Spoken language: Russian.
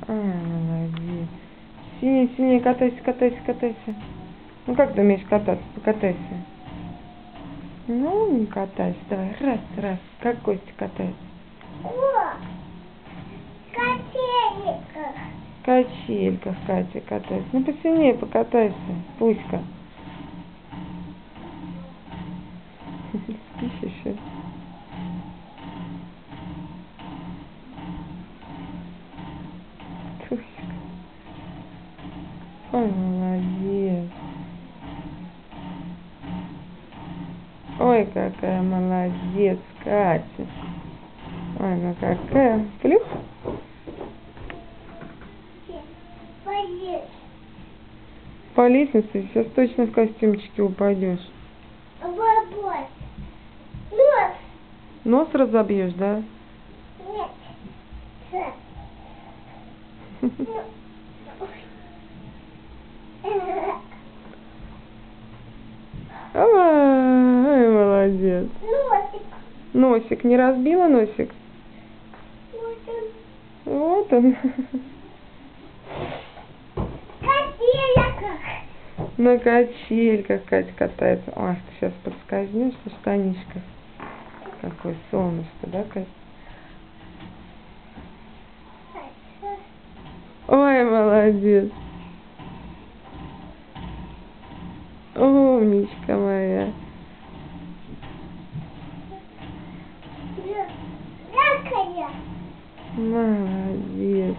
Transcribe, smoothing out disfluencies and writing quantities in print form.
Молодец. Синий, синий, катайся, катайся, катайся. Ну как ты умеешь кататься? Покатайся. Ну, не катайся. Давай, раз, раз. Как Костя катается? О! Качельках. В качельках Катя катается. Ну посильнее покатайся, Пуська. Спишь еще? Пуська. Ой, молодец. Ой, какая молодец, Катя. Ой, ну какая. Плюх. Полез. По лестнице сейчас точно в костюмчике упадешь. Бабой. Нос. Нос разобьешь, да? Нет. Ой, молодец. Носик. Носик не разбила, носик? Вот он. Качельках. На качельках Катя катается. Ой, ты сейчас подскользнешься в штанишках. Какое солнышко, да, Катя? Ой, молодец. Умничка моя. Какая? Молодец.